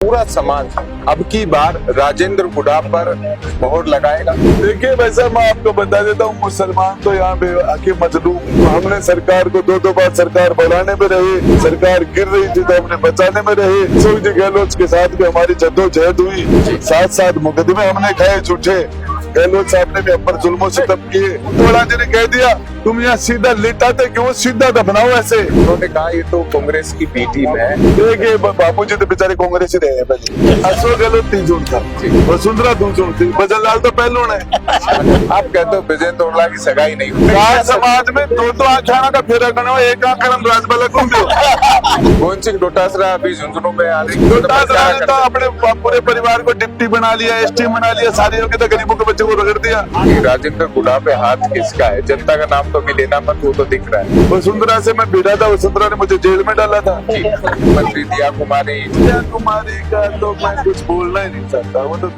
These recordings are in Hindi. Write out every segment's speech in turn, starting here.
पूरा समाज अब की बार राजेंद्र हुड्डा पर मोहर लगाएगा। देखिए वैसा मैं आपको बता देता हूँ, मुसलमान तो यहाँ पे आके मजलूम। हमने सरकार को दो बार सरकार बढ़ाने में रहे, सरकार गिर रही थी तो हमने बचाने में रहे। सुखजी गहलोत के साथ भी हमारी जद्दोजहद हुई, साथ साथ मुकदमे हमने खाए झूठे। गहलोत साहब ने भी हम पर जुल्मों सितम किए। तोड़ा जी ने कह दिया तुम यहाँ सीधा लिटाते क्यों, सीधा दफनाओ ऐसे। उन्होंने कहा ये तो कांग्रेस की बी टीम है। देखिए बापू जी तो बेचारे कांग्रेस ही रहे हैं पहले। अशोक गहलोत 3 जून था, वसुंधरा 2 जून थी, भजन लाल तो पहलू है। आप कहते हो विजय तोड़ला की सगाई नहीं हुई। राज समाज में दो आखाना का फेरा करना, एक आखन राजबाला को गोविंद सिंह डोटासरा अभी झुंझुनू में आ रही। डोटासरा ने तो अपने पूरे परिवार को डिप्टी बना लिया, एसटी बना लिया, सारी तो गरीबों के बच्चों को रगड़ दिया। राजेंद्र हुड्डा पे हाथ किसका है? जनता का नाम तो भी लेना मत, वो तो दिख रहा है। वसुंधरा से मैं भिड़ा था, वसुंधरा ने मुझे जेल में डाला था। मंत्री दिया कुमारी का तो मैं कुछ बोलना ही नहीं चाहता। वो तो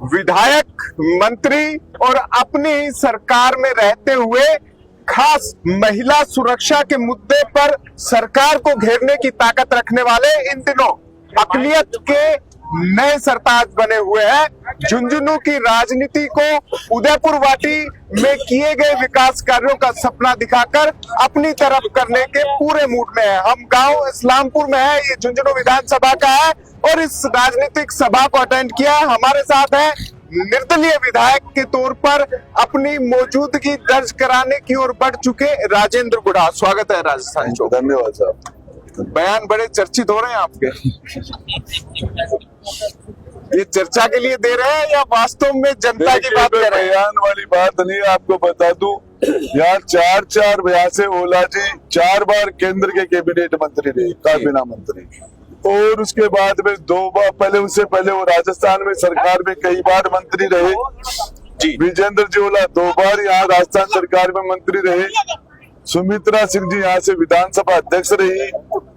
विधायक, मंत्री और अपनी सरकार में रहते हुए खास महिला सुरक्षा के मुद्दे पर सरकार को घेरने की ताकत रखने वाले इन दिनों अकलियत के नए सरताज बने हुए हैं। झुंझुनू की राजनीति को उदयपुर वाटी में किए गए विकास कार्यों का सपना दिखाकर अपनी तरफ करने के पूरे मूड में है। हम गांव इस्लामपुर में है, ये झुंझुनू विधानसभा का है और इस राजनीतिक सभा को अटेंड किया। हमारे साथ है निर्दलीय विधायक के तौर पर अपनी मौजूदगी दर्ज कराने की ओर बढ़ चुके राजेंद्र हुड्डा। स्वागत है राजस्थान शो। धन्यवाद साहब। बयान बड़े चर्चित हो रहे हैं आपके। ये चर्चा के लिए दे रहे हैं या वास्तव में जनता की बात कर रहे हैं? बयान वाली बात नहीं, आपको बता दूं यहाँ चार यहाँ से ओला जी 4 बार केंद्र के कैबिनेट मंत्री रहे, काबीना मंत्री, और उसके बाद में 2 बार पहले, उससे पहले वो राजस्थान में सरकार में कई बार मंत्री रहे जी। विजेंद्र जी ओला 2 बार यहाँ राजस्थान सरकार में मंत्री रहे। सुमित्रा सिंह जी यहाँ से विधानसभा अध्यक्ष रही,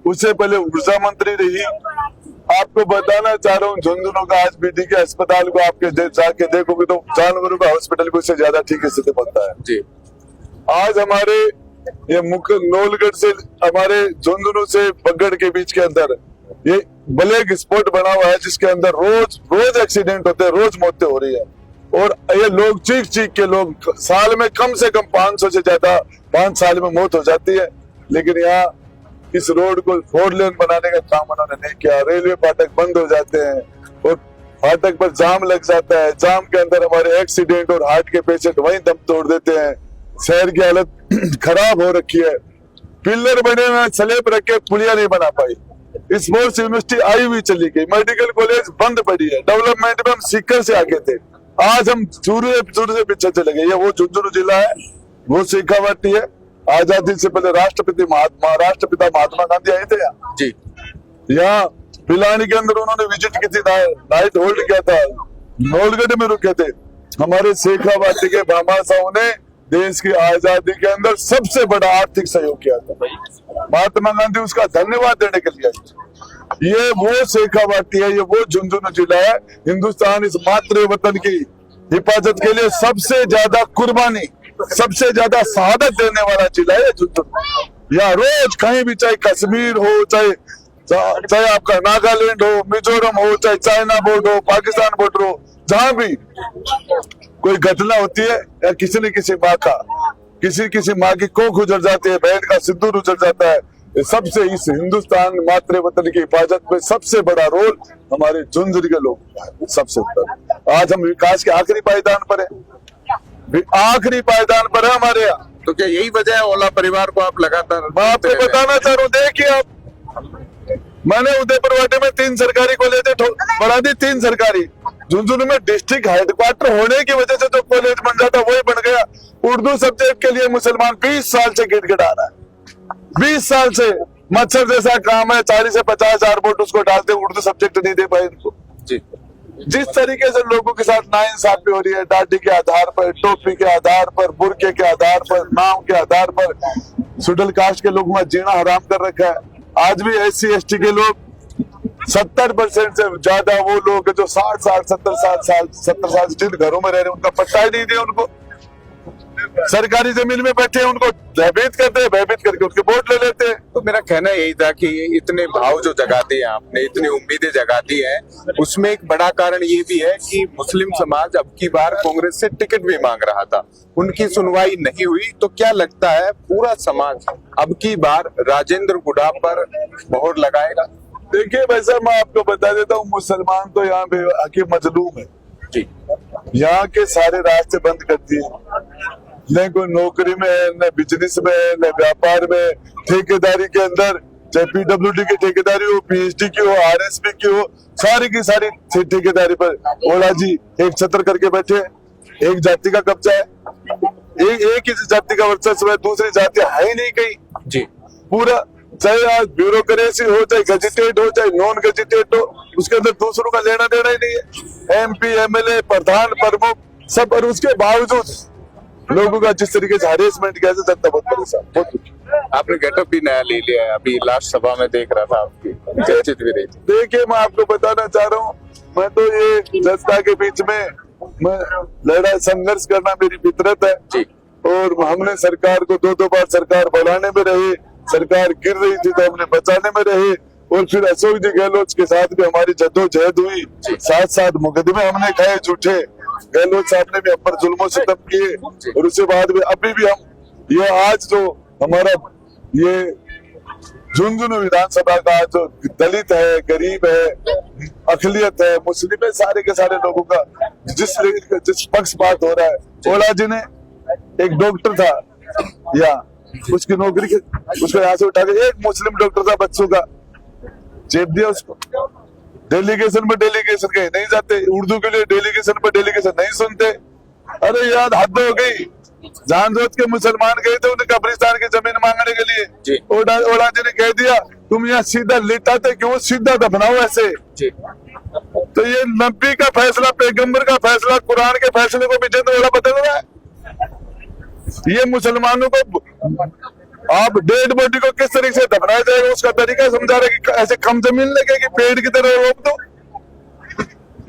उससे पहले ऊर्जा मंत्री रही। आपको बताना चाह रहा हूँ झुंझुनू का आज बीडी के अस्पताल को आपके जाके देखोगे तो जानवरों का हॉस्पिटल को इससे ज्यादा ठीक स्थिति बनता है जी। आज हमारे ये मुख्य नौलगढ़ से हमारे झुंझुनू से बगड़ के बीच के अंदर ये ब्लैक स्पॉट बना हुआ है, जिसके अंदर रोज एक्सीडेंट होते हैं, रोज मौतें हो रही है। और ये लोग चीख के लोग साल में कम से कम 500 से ज्यादा 5 साल में मौत हो जाती है। लेकिन यहाँ इस रोड को 4 लेन बनाने का काम उन्होंने नहीं किया। रेलवे फाटक बंद हो जाते हैं और फाटक पर जाम लग जाता है। जाम के अंदर हमारे एक्सीडेंट और हार्ट के पेशेंट वहीं दम तोड़ देते हैं। शहर की हालत खराब हो रखी है। पिलर बने हुए, स्लैब रख के पुलिया नहीं बना पाई। स्पोर्ट्स यूनिवर्सिटी आई हुई चली गई, मेडिकल कॉलेज बंद पड़ी है। डेवलपमेंट में हम सीकर से आगे थे, आज हम चूरू से पीछे चले गए। ये वो झुंझुनू जिला है, वो शेखावाटी है। आजादी से पहले राष्ट्रपिता महात्मा गांधी आए थे यहाँ जी। यहाँ पिलानी के अंदर उन्होंने विजिट की थी, नाइट होल्ड किया था, नौलगढ़ में रुके थे। हमारे शेखावाटी के भामा साहू ने देश की आजादी के अंदर सबसे बड़ा आर्थिक सहयोग किया था। महात्मा गांधी उसका धन्यवाद देने के लिए। ये वो शेखावाटी है, ये वो झुंझुनू जिला है। हिंदुस्तान इस मातृ वतन की हिफाजत के लिए सबसे ज्यादा कुर्बानी, सबसे ज्यादा शहादत देने वाला जिला है झुंझुनू। यहाँ रोज कहीं भी, चाहे कश्मीर हो, चाहे आपका नागालैंड हो, मिजोरम हो, चाहे चाइना बॉर्डर हो, पाकिस्तान बॉर्डर हो, जहां भी कोई घटना होती है या किसी न किसी माँ का, किसी माँ की कोख उजड़ जाती है, बहन का सिंदूर उजड़ जाता है। सबसे इस हिंदुस्तान मातृ वतन की हिफाजत में सबसे बड़ा रोल हमारे झुंझुनू के लोग सबसे ऊपर। आज हम विकास के आखिरी पायदान पर है, आखिरी पायदान पर है हमारे यहाँ। तो क्या यही वजह है ओला परिवार को आप लगातार? मैं आपको बताना चाह रहा हूँ, देखिए आप, मैंने उदयपुर वाटे में 3 सरकारी कॉलेज बढ़ा दी, 3 सरकारी। झुंझुनू में डिस्ट्रिक्ट हेडक्वार्टर होने की वजह से जो कॉलेज बन जाता वही बन गया। उर्दू सब्जेक्ट के लिए मुसलमान 20 साल से गिड़गिड़ा रहा है, 20 साल से। मच्छर जैसा काम है, 40 से 50 हजार वोट उसको डालते, उर्दू सब्जेक्ट नहीं दे पाए इनको जी। जिस तरीके से लोगों के साथ नाइंसाफी हो रही है, दाढ़ी के आधार पर, टोपी के आधार पर, बुरके के आधार पर, नाम के आधार पर, शेड्यूल कास्ट के लोगों का जीना हराम कर रखा है। आज भी SC ST के लोग 70% से ज्यादा वो लोग जो 60 साल 70 साल से जिन घरों में रह रहे हैं, उनका पट्टा ही नहीं दिया उनको। सरकारी जमीन में बैठे हैं, उनको भयभीत करते हैं, भयभीत करके उनके वोट ले लेते हैं। तो मेरा कहना यही था कि इतने भाव जो जगाते हैं आपने, इतनी उम्मीदें जगाती हैं, उसमें एक बड़ा कारण ये भी है कि मुस्लिम समाज अब की बार कांग्रेस से टिकट भी मांग रहा था, उनकी सुनवाई नहीं हुई। तो क्या लगता है पूरा समाज अब की बार राजेंद्र गुडा पर मोहर लगाएगा? देखिए वैसा मैं आपको बता देता हूँ, मुसलमान तो यहाँ पे आके मजलूम है जी। यहाँ के सारे रास्ते बंद कर दिए, न कोई नौकरी में है, न बिजनेस में है, न व्यापार में, ठेकेदारी के अंदर, चाहे पीडब्ल्यूडी की ठेकेदारी हो, पीएचडी की हो, आरएसपी की हो, सारी की सारी ठेकेदारी पर ओला जी एक छत्र करके बैठे हैं। एक जाति का कब्जा है, एक ही जाति का वर्चस्व है, दूसरी जाति है ही नहीं कहीं जी। पूरा, चाहे आज ब्यूरोक्रेसी हो, चाहे गजेटेड हो, चाहे नॉन गजेटेड हो, उसके अंदर दूसरों का लेना देना ही नहीं है। एमपी, एमएलए, प्रधान, प्रमुख सब, और उसके बावजूद लोगों का जिस तरीके से हरेसमेंट किया, जनता बहुत परेशान, बहुत दुखी। आपने गेटअप भी नया ले लिया है, अभी लास्ट सभा में देख रहा था आपकी, चर्चित भी रही थी। देखिए मैं आपको बताना चाह रहा हूँ, मैं तो ये जनता के बीच में मैं लड़ाई संघर्ष करना मेरी फितरत है जी। और हमने सरकार को दो बार सरकार बढ़ाने में रहे, सरकार गिर रही थी तो हमने बचाने में रहे, और फिर अशोक जी गहलोत के साथ भी हमारी जद्दोजहद हुई, साथ साथ मुकदमे हमने खाए झूठे, गहलोत साहब ने भी हम पर जुल्मों सितम किए, और उसके बाद भी अभी भी हम ये आज जो हमारा ये झुंझुनू विधानसभा का जो दलित है, गरीब है, अकलियत है, मुस्लिम है, सारे के सारे लोगों का जिस पक्षपात हो रहा है। ओला जी ने एक डॉक्टर था या उसकी नौकरी के, उसको यहाँ से उठा के, एक मुस्लिम डॉक्टर था, बच्चों का चेप दिया उसको। डेलीगेशन पर डेलीगेशन कहीं नहीं जाते, उर्दू के लिए डेलीगेशन पर डेलीगेशन नहीं सुनते। अरे यार हद हो गई, जान जोत के मुसलमान गए थे उन्हें कब्रिस्तान की जमीन मांगने के लिए, ओला जी ने कह दिया तुम यहाँ सीधा लिटाते क्यों, सीधा दफनाओ ऐसे जी। तो ये नबी का फैसला, पैगंबर का फैसला, कुरान के फैसले को भी ओला बदल रहा है। ये मुसलमानों को आप डेड बॉडी को किस तरीके से दफनाया जाएगा उसका तरीका समझा रहे कि ऐसे कम जमीन लगेगी, पेड़ की तरह रोक दो।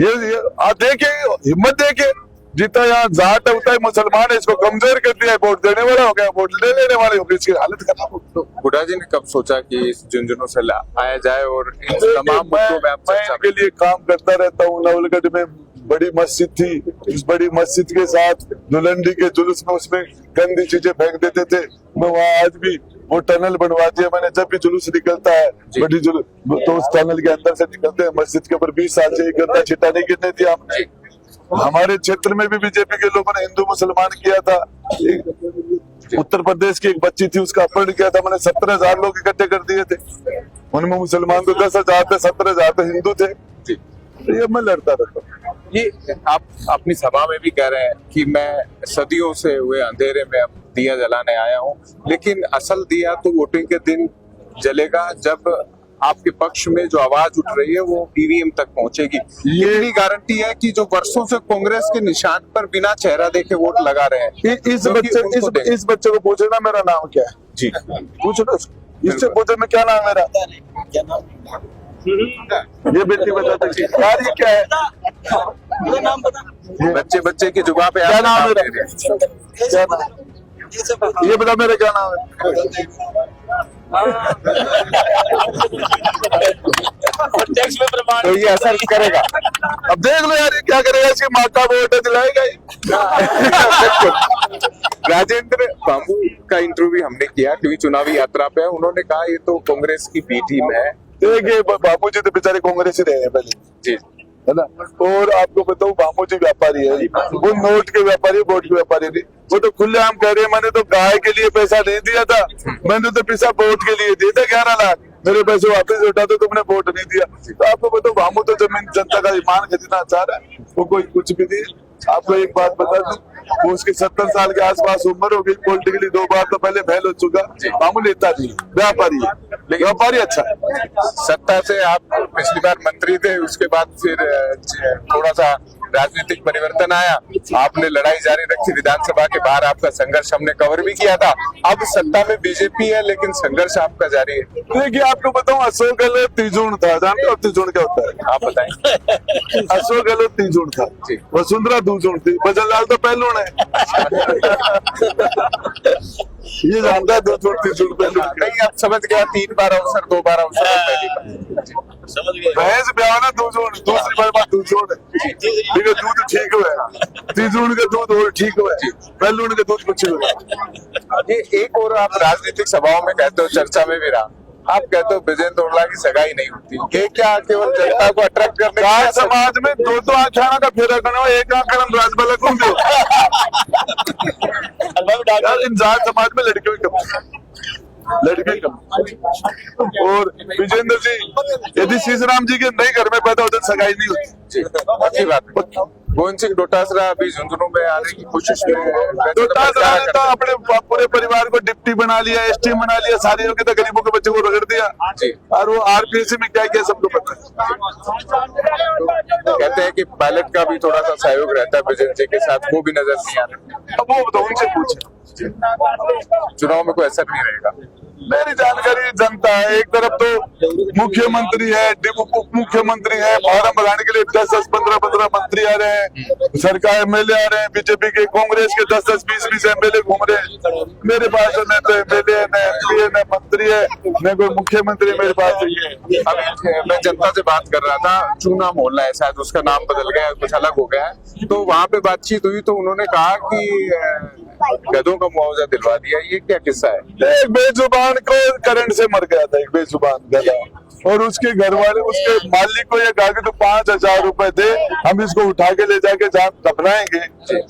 ये आप देखिए, हिम्मत देखिए, जितना यहाँ जाट होता है मुसलमान है, इसको कमजोर कर दिया है, वोट देने वाला हो गया, वोट ले लेने वाले हो गए, इसकी हालत खराब हो। तो गुडा जी ने कब सोचा कि इस झुंझुनू से आया जाए और इन तमाम मुद्दों में आप चर्चा के लिए काम करता रहता हूँ। नवलगढ़ में बड़ी मस्जिद थी, उस बड़ी मस्जिद के साथ धुलंडी के जुलूस में उसमें गंदी चीजें फेंक देते थे, मैं वहाँ आज भी वो टनल बनवा दिया मैंने। जब भी जुलूस निकलता है बड़ी जुलूस, तो उस टनल के अंदर से निकलते हैं। मस्जिद के ऊपर 20 साल से एक गंदा छिटा नहीं गिरने दिया हमने। हमारे क्षेत्र में भी बीजेपी के लोगों ने हिंदू मुसलमान किया था। उत्तर प्रदेश की एक बच्ची थी, उसका अपहरण किया था मैंने, 17,000 लोग इकट्ठे कर दिए थे, उनमें मुसलमान तो 10,000 थे, 17,000 तो हिंदू थे। तो ये मैं लड़ता रहता। ये आप अपनी सभा में भी कह रहे हैं कि मैं सदियों से हुए अंधेरे में अब दिया जलाने आया हूँ, लेकिन असल दिया तो वोटिंग के दिन जलेगा जब आपके पक्ष में जो आवाज उठ रही है वो ईवीएम तक पहुंचेगी। ये भी गारंटी है कि जो वर्षों से कांग्रेस के निशान पर बिना चेहरा देखे वोट लगा रहे हैं। इस बच्चे को पूछो ना मेरा नाम क्या है जी, पूछो ना इससे, पूछो मैं क्या नाम मेरा, क्या नाम ये बेटी बताते यार ये क्या है, नाम बता, बच्चे की जुबान पे क्या नाम है, क्या नाम ये बता मेरा क्या नाम है। तो ये असर करेगा। अब देख लो यार ये क्या करेगा, इसकी माँ का वोट दिलाएगा राजेंद्र बाबू का इंटरव्यू हमने किया क्योंकि चुनावी यात्रा पे, उन्होंने कहा ये तो कांग्रेस की बी टीम है। देखिए बाबू जी तो बेचारे कांग्रेस ही रहे हैं पहले जी, है ना। और आपको बताऊं बाबू जी व्यापारी है, वो नोट के व्यापारी, वोट के व्यापारी नहीं। वो तो खुलेआम कह रहे हैं मैंने तो गाय के लिए पैसा नहीं दिया था, मैंने तो पैसा वोट के लिए दिया था 11 लाख, मेरे पैसे वापस उठा दो, तुमने वोट नहीं दिया। तो आपको बताओ बाबू तो जमीन जनता का ईमान खरीदना चाह रहा है, वो कोई कुछ भी नहीं। आपको एक बात बता दूं, वो उसकी 70 साल के आसपास उम्र हो गई, पॉलिटिकली 2 बार तो पहले फेल हो चुका। बाबू लेता नहीं, व्यापारी है, लेकिन व्यापारी अच्छा है। सत्ता से आप पिछली बार मंत्री थे, उसके बाद फिर थोड़ा सा राजनीतिक परिवर्तन आया, आपने लड़ाई जारी रखी, विधानसभा के बाहर आपका संघर्ष हमने कवर भी किया था। अब सत्ता में बीजेपी है लेकिन संघर्ष आपका जारी है। देखिए आपको बताऊं, अशोक गहलोत तिजोड़ था, जानते हो तिजोड़ क्या होता है? आप बताएं। अशोक गहलोत तिजोड़ था, वसुंधरा दूजोड़ थी, भजनलाल तो पहलून है। ये जानता है दूजोड़ तिजोड़ पहलून। नहीं, अब समझ गया, 3 बार अवसर, 2 बार अवसर, पहली बार समझ गए। भैंस ब्याह ना दूजोड़, दूसरी बार बात दूजोड़ है। ठीक है, दूध ठीक हुआ, तिजोड़ का दूध और ठीक हुआ, पहलून का दूध कुछ हुआ। ये एक और आप राजनीतिक सभाओं में कहते हो, चर्चा में भी रहा, आप कहते हो विजेंद्र ओरला की सगाई नहीं होती। ये क्या केवल जनता को अट्रैक्ट करने गाय समाज में दो आख्याना का फेरा करना, एक आंकड़न राजबाला कौन दो यार, इन जाट समाज में लड़कियों की कमी, लड़के कम। और विजेंद्र जी यदि शीशराम जी के नए घर में पैदा होते सगाई नहीं होती। अच्छी बात। गोविंद सिंह डोटासरा अभी झुंझुनू में आने की कोशिश में है। डोटासरा ने तो अपने पूरे परिवार को डिप्टी बना लिया, एसटी बना लिया, सारी लोग तो गरीबों के बच्चों को रगड़ दिया। और वो आरपीएससी में क्या किया सबको पता है। तो कहते हैं कि पायलट का भी थोड़ा सा सहयोग रहता है विजेंद्र जी के साथ, वो भी नजर नहीं आ रहा। अब वो बताओ, उनसे पूछे, चुनाव में कोई असर नहीं रहेगा। मेरी जानकारी जनता है, एक तरफ तो मुख्यमंत्री है, उप मुख्यमंत्री है, फॉर्म भराने के लिए 10-10, 15-15 मंत्री आ रहे हैं, सरकार एमएलए आ रहे हैं, बीजेपी के, कांग्रेस के 10-10, 20-20 एमएलए घूम रहे हैं। मेरे पास न तो एमएलए है, न एमपी है, न मंत्री है, न कोई मुख्यमंत्री मेरे पास नहीं है। अभी मैं जनता से बात कर रहा था, चूना मोहल्ला है शायद, उसका नाम बदल गया, कुछ अलग हो गया है, तो वहाँ पे बातचीत हुई तो उन्होंने कहा कि गधों का मुआवजा दिलवा दिया। ये क्या किस्सा है? एक बेजुबान को करंट से मर गया था, एक बेजुबान गधा, और उसके घर वाले उसके मालिक को ये कहा कि तो 5,000 रुपए दे, हम इसको उठा के ले जाके जहाँ दफनाएंगे,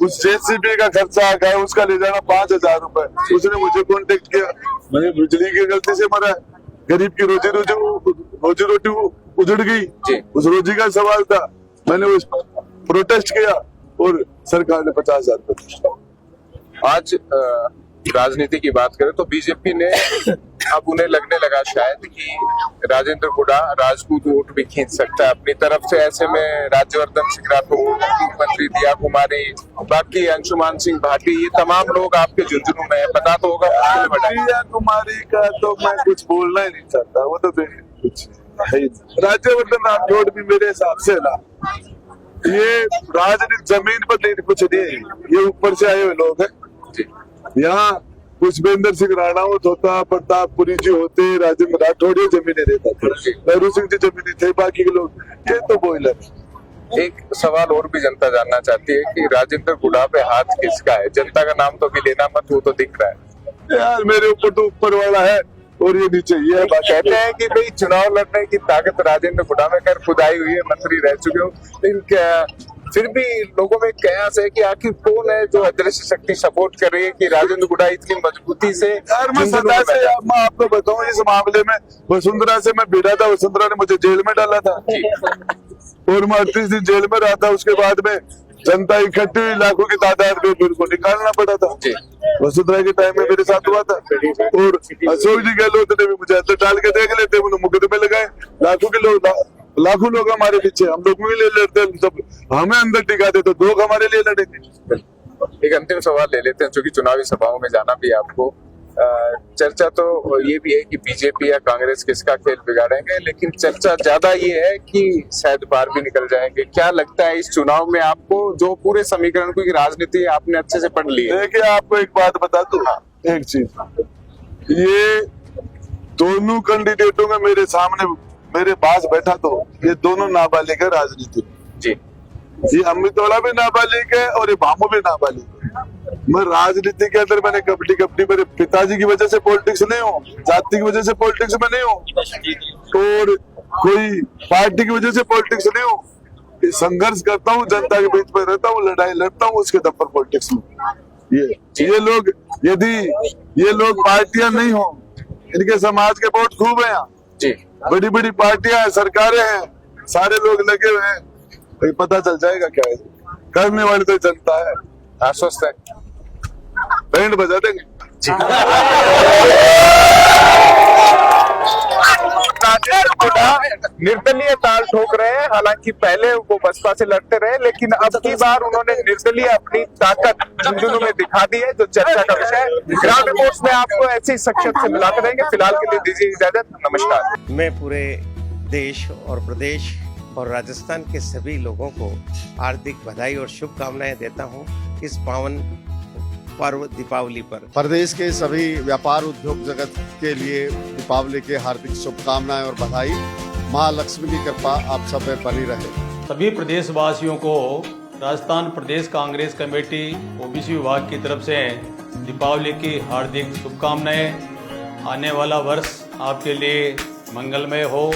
उस जेसीबी का खर्चा आ गया, उसका ले जाना 5,000 रुपए। उसने मुझे कांटेक्ट किया, मैंने बिजली की गलती से मरा है, गरीब की रोजी रोटी उजड़ गई, उस रोजी का सवाल था। मैंने उस प्रोटेस्ट किया और सरकार ने 50,000 रुपए। आज राजनीति की बात करें तो बीजेपी ने अब उन्हें लगने लगा शायद कि राजेंद्र हुड्डा राजपूत वोट भी खींच सकता है अपनी तरफ से। ऐसे में राज्यवर्धन सिंह राठौर, मुख्यमंत्री दिया कुमारी, बाकी अंशुमान सिंह भाटी, ये तमाम लोग आपके झुंझुनू में है, पता तो होगा। दिया कुमारी का तो मैं कुछ बोलना ही नहीं चाहता, वो तो कुछ है ही। राज्यवर्धन राठौड़ भी मेरे हिसाब से ना, ये राजनीति जमीन पर नहीं, कुछ नहीं, ये ऊपर से आए हुए लोग हैं। यहाँ पुष्पेंद्र सिंह राणावत होता, प्रतापपुरी जी होते, राजेंद्र राठौड़ जमीनें देता था, नेहरू सिंह जी जमीनें थे, बाकी के लोग ये तो बॉयलर। एक सवाल और भी जनता जानना चाहती है कि राजेंद्र हुड्डा पे हाथ किसका है? जनता का नाम तो अभी लेना मत, वो तो दिख रहा है यार, मेरे ऊपर तो ऊपर वाला है और ये नीचे ये है। कहते हैं कि भाई चुनाव लड़ने की ताकत राजेंद्र हुड्डा में कर खुद आई हुई है, मंत्री रह चुके हो, लेकिन फिर भी लोगों में कयास है कि आखिर कौन है जो अदृश्य शक्ति सपोर्ट कर रही है कि राजेंद्र हुड्डा इतनी मजबूती से। यार मैं सदा से मैं आपको बताऊं, इस मामले में वसुंधरा से मैं भिड़ा था, वसुंधरा ने मुझे जेल में डाला था और मैं 38 दिन जेल में रहा था। उसके बाद में जनता इकट्ठी हुई लाखों की तादाद में, मेरे को निकालना पड़ा था। वसुंधरा के टाइम में मेरे साथ हुआ था और अशोक जी गहलोत ने भी मुझे अंदर डाल के देख लेते, उन्होंने मुकदमे लगाए, लाखों लोग हमारे पीछे, हम लोग भी ले लेते, जब हमें अंदर टिका दे तो लोग हमारे लिए लड़ेंगे। एक अंतिम सवाल ले लेते हैं, क्योंकि चुनावी सभाओं में जाना भी है आपको। चर्चा तो ये भी है कि बीजेपी या कांग्रेस किसका खेल बिगाड़ेंगे, लेकिन चर्चा ज्यादा ये है कि शायद बाहर भी निकल जाएंगे। क्या लगता है इस चुनाव में आपको, जो पूरे समीकरण की राजनीति आपने अच्छे से पढ़ ली है? देखिए आपको एक बात बता दूं, एक चीज, ये दोनों कैंडिडेटों में मेरे सामने मेरे पास बैठा तो ये दोनों नाबालिग है राजनीति जी। ये अमितोड़ा भी नाबालिग है और ये भामू भी नाबालिग है। मैं राजनीति के अंदर मैंने कबड्डी मेरे पिताजी की वजह से पॉलिटिक्स नहीं हूँ, जाति की वजह से पॉलिटिक्स में नहीं हूँ और कोई पार्टी की वजह से पॉलिटिक्स नहीं हूँ। संघर्ष करता हूँ, जनता के बीच में रहता हूँ, लड़ाई लड़ता हूँ, उसके दम पर पॉलिटिक्स में। ये लोग, यदि ये लोग पार्टियां नहीं हो, इनके समाज के वोट खूब है यहाँ जी, बड़ी बड़ी पार्टियां हैं, सरकारें हैं, सारे लोग लगे हुए हैं, तो पता चल जाएगा क्या है। करने वाली तो जनता है। आश्वस्त है? बैंड बजा देंगे राजेंद्र हुड्डा निर्दलीय ताल ठोक रहे हैं। हालांकि पहले वो बसपा से लड़ते रहे, लेकिन अब की बार उन्होंने निर्दलीय अपनी ताकत झुंझुनू में दिखा दी है, जो चर्चा का विषय है। ग्राउंड रिपोर्ट्स में आपको ऐसी शख्सियत से मिलाते रहेंगे। फिलहाल के लिए दीजिए इजाजत, नमस्कार। मैं पूरे देश और प्रदेश और राजस्थान के सभी लोगों को हार्दिक बधाई और शुभकामनाएं देता हूं इस पावन पर्व दीपावली पर। प्रदेश के सभी व्यापार उद्योग जगत के लिए दीपावली के हार्दिक शुभकामनाएं और बधाई। मां लक्ष्मी की कृपा आप सब पे बनी रहे। सभी प्रदेशवासियों को राजस्थान प्रदेश कांग्रेस कमेटी ओबीसी विभाग की तरफ से दीपावली की हार्दिक शुभकामनाएं। आने वाला वर्ष आपके लिए मंगलमय हो।